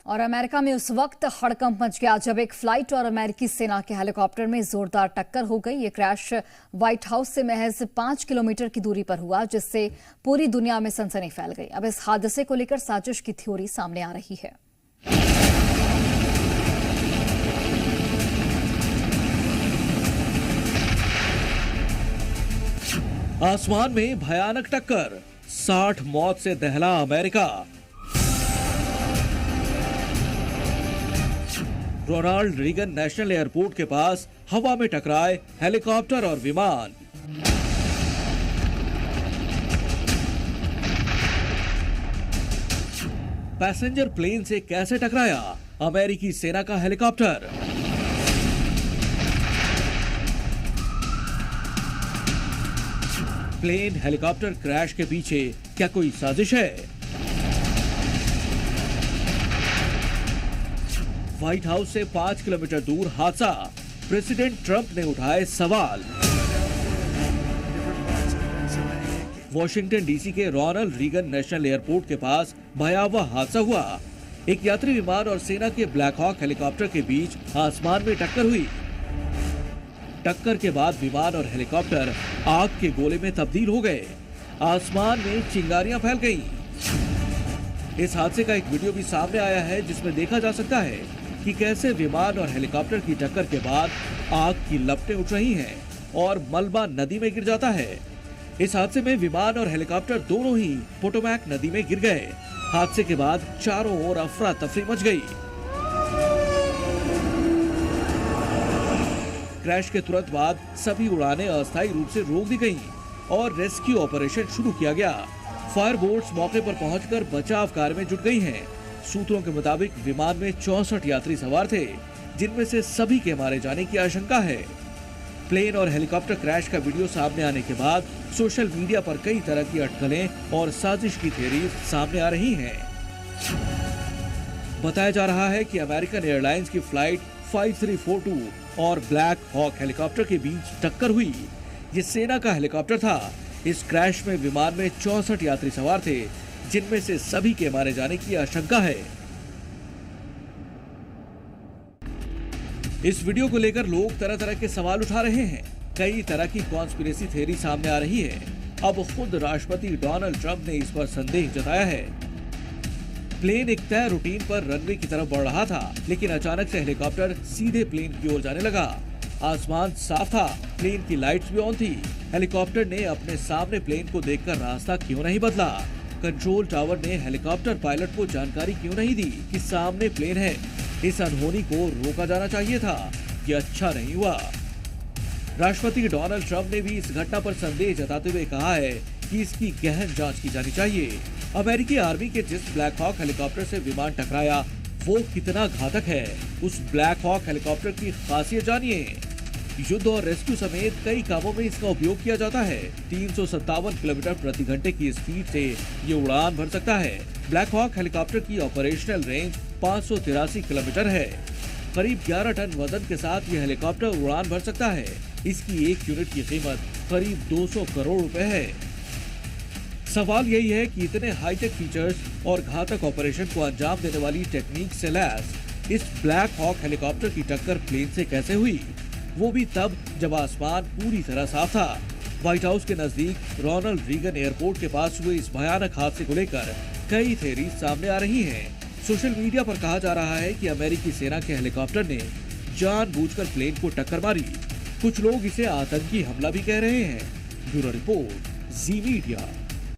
और अमेरिका में उस वक्त हड़कंप मच गया जब एक फ्लाइट और अमेरिकी सेना के हेलीकॉप्टर में जोरदार टक्कर हो गई। ये क्रैश व्हाइट हाउस से महज 5 किलोमीटर की दूरी पर हुआ, जिससे पूरी दुनिया में सनसनी फैल गई। अब इस हादसे को लेकर साजिश की थ्योरी सामने आ रही है। आसमान में भयानक टक्कर, 60 मौत से दहला America. Ronald Reagan National Airport के पास हवा में टकराए हेलीकॉप्टर और विमान। पैसेंजर प्लेन से कैसे टकराया अमेरिकी सेना का हेलीकॉप्टर? प्लेन हेलीकॉप्टर क्रैश के पीछे क्या कोई साजिश है? व्हाइट हाउस से 5 किलोमीटर दूर हादसा, प्रेसिडेंट ट्रंप ने उठाए सवाल। वॉशिंगटन डीसी के रोनाल्ड रीगन नेशनल एयरपोर्ट के पास भयावह हादसा हुआ। एक यात्री विमान और सेना के ब्लैक हॉक हेलीकॉप्टर के बीच आसमान में टक्कर हुई। टक्कर के बाद विमान और हेलीकॉप्टर आग के गोले में तब्दील हो गए। आसमान में चिंगारियां फैल गईं। इस हादसे का एक वीडियो भी सामने आया है, जिसमें देखा जा सकता है कि कैसे विमान और हेलीकॉप्टर की टक्कर के बाद आग की लपटें उठ रही हैं और मलबा नदी में गिर जाता है। इस हादसे में विमान और हेलीकॉप्टर दोनों ही पोटोमैक नदी में गिर गए। हादसे के बाद चारों ओर अफरा तफरी मच गई। क्रैश के तुरंत बाद सभी उड़ानें अस्थायी रूप से रोक दी गईं और रेस्क्यू ऑपरेशन शुरू किया गया। फायर बोट्स मौके पर पहुंचकर बचाव कार्य में जुट गई हैं। सूत्रों के मुताबिक विमान में 64 यात्री सवार थे, जिनमें से सभी के मारे जाने की आशंका है। प्लेन और हेलीकॉप्टर क्रैश का वीडियो सामने आने के बाद सोशल मीडिया पर कई तरह की अटकलें और साजिश की थ्योरी सामने आ रही हैं। बताया जा रहा है कि अमेरिकन एयरलाइंस की फ्लाइट 5342 और ब्लैक हॉक हेलीकॉप्टर के बीच टक्कर हुई। ये सेना का हेलीकॉप्टर था। इस क्रैश में विमान में 64 यात्री सवार थे, जिनमें से सभी के मारे जाने की आशंका है। इस वीडियो को लेकर लोग तरह तरह के सवाल उठा रहे हैं। कई तरह की कॉन्स्पिरेसी थ्योरी सामने आ रही है। अब खुद राष्ट्रपति डोनाल्ड ट्रंप ने इस पर संदेह जताया है। प्लेन एक तय रूटीन पर रनवे की तरफ बढ़ रहा था, लेकिन अचानक से हेलीकॉप्टर सीधे प्लेन की ओर जाने लगा। आसमान साफ था, प्लेन की लाइट्स भी ऑन थी। हेलीकॉप्टर ने अपने सामने प्लेन को देखकर रास्ता क्यों नहीं बदला? कंट्रोल टावर ने हेलीकॉप्टर पायलट को जानकारी क्यों नहीं दी कि सामने प्लेन है? इस अनहोनी को रोका जाना चाहिए था। ये अच्छा नहीं हुआ। राष्ट्रपति डोनाल्ड ट्रंप ने भी इस घटना पर संदेह जताते हुए कहा है कि इसकी गहन जांच की जानी चाहिए। अमेरिकी आर्मी के जिस ब्लैक हॉक हेलीकॉप्टर से विमान टकराया, वो कितना घातक है, उस ब्लैक हॉक हेलीकॉप्टर की खासियत जानिए। युद्ध और रेस्क्यू समेत कई कामों में इसका उपयोग किया जाता है। 357 किलोमीटर प्रति घंटे की स्पीड से ये उड़ान भर सकता है। ब्लैक हॉक हेलीकॉप्टर की ऑपरेशनल रेंज 583 किलोमीटर है। करीब 11 टन वजन के साथ ये हेलीकॉप्टर उड़ान भर सकता है। इसकी एक यूनिट की कीमत करीब 200 करोड़ रुपए है। सवाल यही है कि इतने हाईटेक फीचर्स और घातक ऑपरेशन को अंजाम देने वाली टेक्निक से लैस इस ब्लैक हॉक हेलीकॉप्टर की टक्कर प्लेन से कैसे हुई, वो भी तब जब आसमान पूरी तरह साफ था। व्हाइट हाउस के नजदीक रोनाल्ड रीगन एयरपोर्ट के पास हुए इस भयानक हादसे को लेकर कई थ्योरी सामने आ रही हैं। सोशल मीडिया पर कहा जा रहा है कि अमेरिकी सेना के हेलीकॉप्टर ने जानबूझकर प्लेन को टक्कर मारी। कुछ लोग इसे आतंकी हमला भी कह रहे हैं। ब्यूरो रिपोर्ट, जी मीडिया।